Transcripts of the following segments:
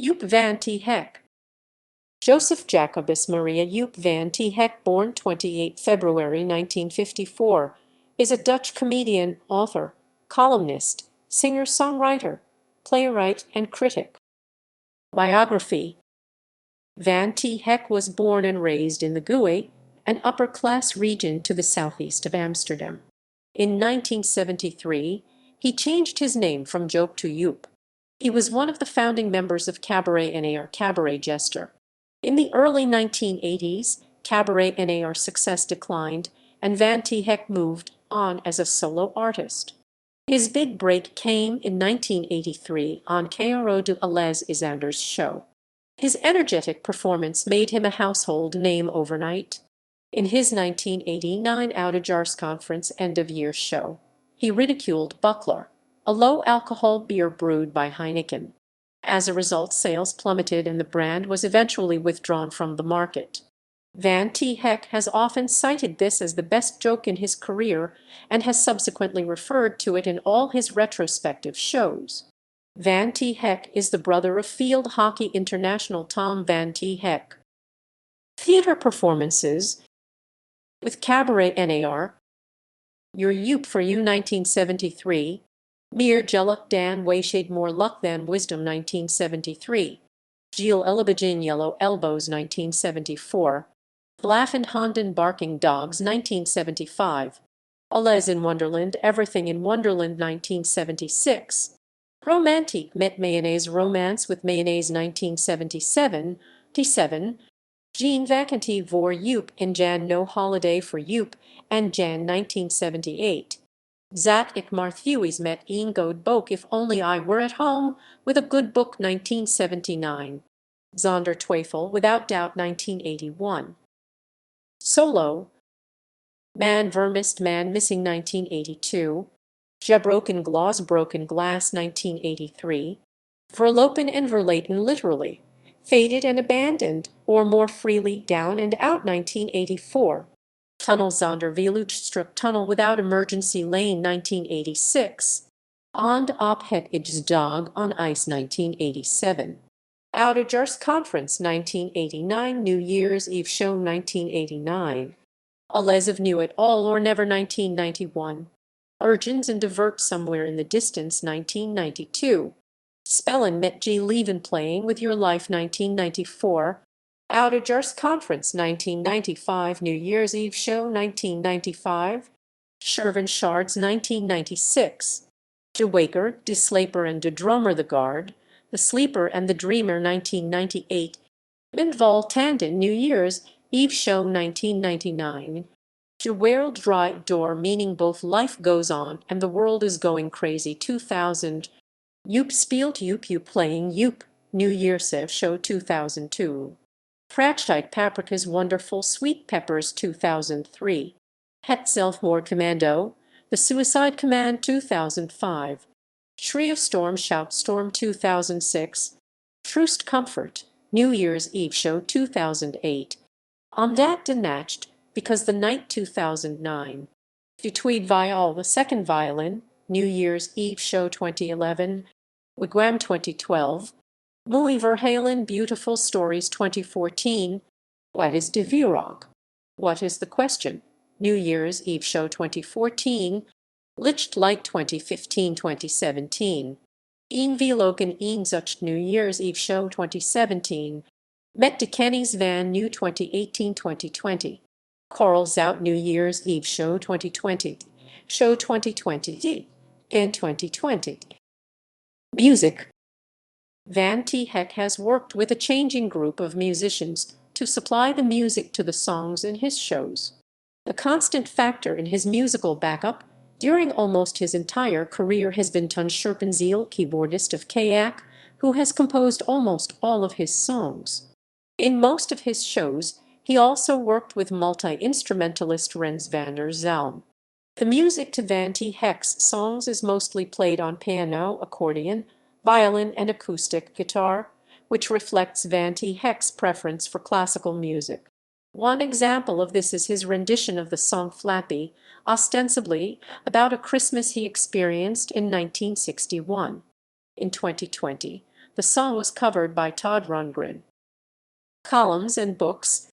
Youp van T. Heck. Joseph Jacobus Maria Youp van T. Heck, born 28 February 1954, is a Dutch comedian, author, columnist, singer-songwriter, playwright, and critic. Biography. Van T. Heck was born and raised in the Gooi, an upper-class region to the southeast of Amsterdam. In 1973, he changed his name from Joop to Youp. He was one of the founding members of Cabaret NAR Cabaret Jester. In the early 1980s, Cabaret NAR's success declined, and Van T. Heck moved on as a solo artist. His big break came in 1983 on Caro de Alès Isander's show. His energetic performance made him a household name overnight. In his 1989 Oudejaarsconference end-of-year show, he ridiculed Buckler, a low-alcohol beer brewed by Heineken. As a result, sales plummeted and the brand was eventually withdrawn from the market. Van T. Heck has often cited this as the best joke in his career and has subsequently referred to it in all his retrospective shows. Van T. Heck is the brother of field hockey international Tom Van T. Heck. Theater performances. With Cabaret NAR, Your Youp for You 1973, Meer Geluk Dan Wayshade More Luck Than Wisdom 1973, Gilles Elebagin Yellow Elbows 1974, Blaffen Honden Barking Dogs 1975, Alès in Wonderland Everything in Wonderland 1976, Romantique met Mayonnaise Romance with Mayonnaise 1977, T7, Geen Vakantie voor Youp in Jan No Holiday for Youp and Jan 1978. Zat ik maar thuis met een good boek If Only I Were at Home with a Good Book 1979. Zonder Twijfel Without Doubt 1981. Solo. Man Vermist Man Missing 1982. Gebroken Glass 1983. Verlopen en verlaten literally. Faded and Abandoned, or more freely Down and Out 1984. Tunnel Zonder Vluchtstruck Tunnel Without Emergency Lane 1986. Und op het Dog on Ice 1987. Oudejaarsconference 1989. New Year's Eve Show 1989. Alès of Knew It All or Never 1991. Urgens and Divert Somewhere in the Distance 1992. Spellen met G. Leven Playing with Your Life 1994. Oudejaarsconference 1995. New Year's Eve Show 1995. Shervin Shards 1996. De Waker, De Slaper and De Drummer The Guard, The Sleeper and the Dreamer 1998. Mindval Tandon New Year's Eve Show 1999. De Wereld Draait Door Meaning Both Life Goes On and the World is Going Crazy 2000. Youp speelt Youp Playing Youp, New Year's Eve Show 2002. Frachtsheid Paprika's Wonderful Sweet Peppers 2003. Het Selfmoord Commando, The Suicide Command 2005. Schreeuw Storm Shout Storm 2006. Troost Comfort, New Year's Eve Show 2008. Omdat de Nacht, Because the Night 2009. Du Tweede Viol The Second Violin, New Year's Eve Show 2011. Wigwam 2012. Mooi Verhalen Beautiful Stories 2014. What is de Vierog? What is the Question? New Year's Eve Show 2014. Lichtlight 2015-2017. Een Vlogen Een Zucht New Year's Eve Show 2017. Met de Kenny's Van New 2018-2020. Coral Zout New Year's Eve Show 2020. Show 2020 and 2020. Music. Van T. Heck has worked with a changing group of musicians to supply the music to the songs in his shows. A constant factor in his musical backup during almost his entire career has been Ton Scherpenzeel, keyboardist of Kayak, who has composed almost all of his songs. In most of his shows, he also worked with multi-instrumentalist Rens van der Zalm. The music to Van T. Heck's songs is mostly played on piano, accordion, violin, and acoustic guitar, which reflects Van T. Heck's preference for classical music. One example of this is his rendition of the song Flappy, ostensibly about a Christmas he experienced in 1961. In 2020, The song was covered by Todd Rundgren. Columns and books.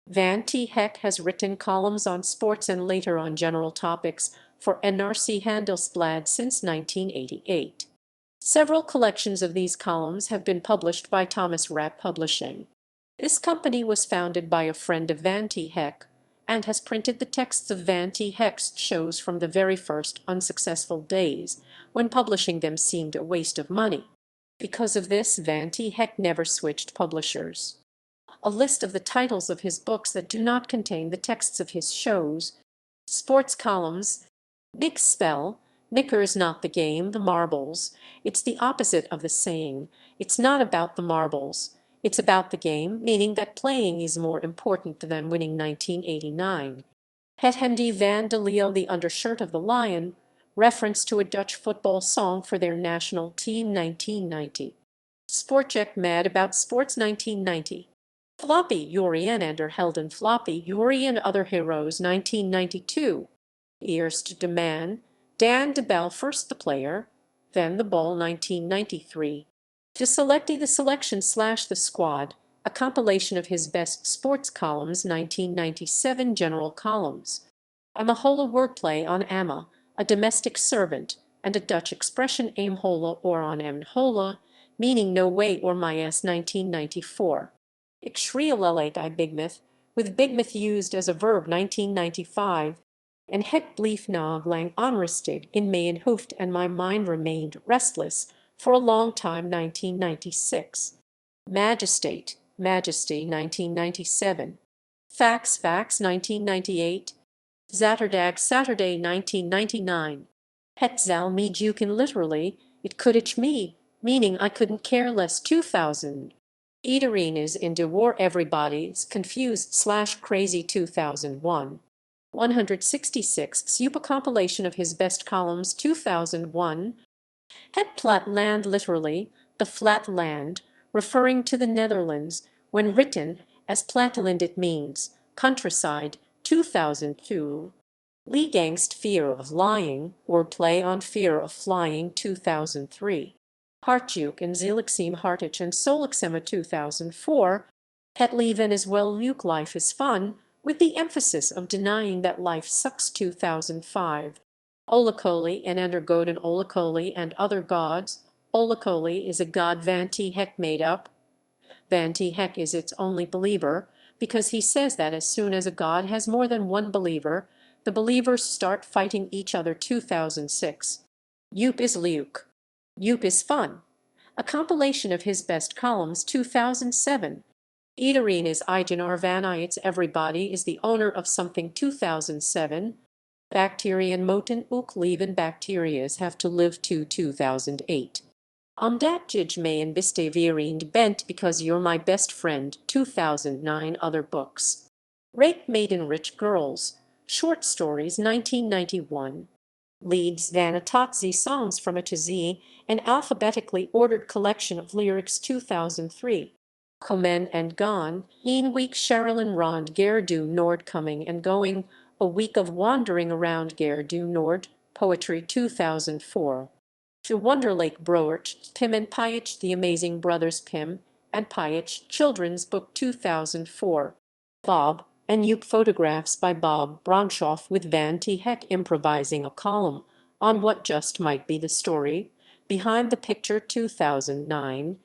Van T. Heck has written columns on sports and later on general topics for NRC Handelsblad since 1988. Several collections of these columns have been published by Thomas Rapp Publishing. This company was founded by a friend of Van T. Heck and has printed the texts of Van T. Heck's shows from the very first unsuccessful days, when publishing them seemed a waste of money. Because of this, Van T. Heck never switched publishers. A list of the titles of his books that do not contain the texts of his shows. Sports columns. Big spell. Knicker's not the game, the marbles. It's the opposite of the saying. It's not about the marbles. It's about the game, meaning that playing is more important than winning. 1989. Het Handy van de Leeuw, the undershirt of the lion, reference to a Dutch football song for their national team. 1990. Sportcheck, mad about sports. 1990. Floppy, Yuri and Ender Helden, Floppy, Yuri and Other Heroes. 1992. Eerst de Man, Dan de Bell, first the player, then the ball. 1993. De Selectie, the selection / the squad, a compilation of his best sports columns. 1997 general columns. Amahola, wordplay on Amma, a domestic servant, and a Dutch expression aimhola or on emhola, meaning no way or myes. 1994. Ik schreeuwlelijk I bigmouth, with bigmouth used as a verb. 1995. And het bleef nog lang onrustig in mijn hoofd and my mind remained restless for a long time. 1996. Majestate, Majesty. 1997. Fax, 1998. Zaterdag, Saturday. 1999. Het zal me juken, literally, it could itch me, meaning I couldn't care less. 2000. Iedereen is in de war, everybody's confused / crazy. 2001. 166. Youp, a compilation of his best columns. 2001. Het platteland, literally, the flat land, referring to the Netherlands. When written as platteland it means countryside. 2002. Liegangst, fear of lying, wordplay on fear of flying. 2003. Hartjuk and Zilixim, Hartich and Solixema. 2004. Het leven is wel leuk, life is fun, with the emphasis of denying that life sucks. 2005. Olakoli and Endergoden, Olakoli and other gods. Olakoli is a god Van T. Heck made up. Van T. Heck is its only believer, because he says that as soon as a god has more than one believer, the believers start fighting each other. 2006. Youp is leuk. Youp is fun, a compilation of his best columns. 2007. Iedereen is eigenaar van iets, everybody is the owner of something. 2007. Bacteriën moeten ook leven, bacterias have to live. 2008. Omdat jij mijn beste vriend bent, because you're my best friend. 2009. Other books. Rape Maiden Rich Girls, short stories. 1991. Leads van A tot Z, songs from A to Z, an alphabetically ordered collection of lyrics. 2003. Komen and Gone, een week Sherilyn Rond Ger du Nord, coming and going, a week of wandering around Ger du Nord, poetry. 2004. To Wonderlake Broert, Pim and Piach, The Amazing Brothers Pim and Piach, children's book. 2004. Bob and Youp, photographs by Bob Bronshoff with Van T. Heck improvising a column on what just might be the story behind the picture. 2009.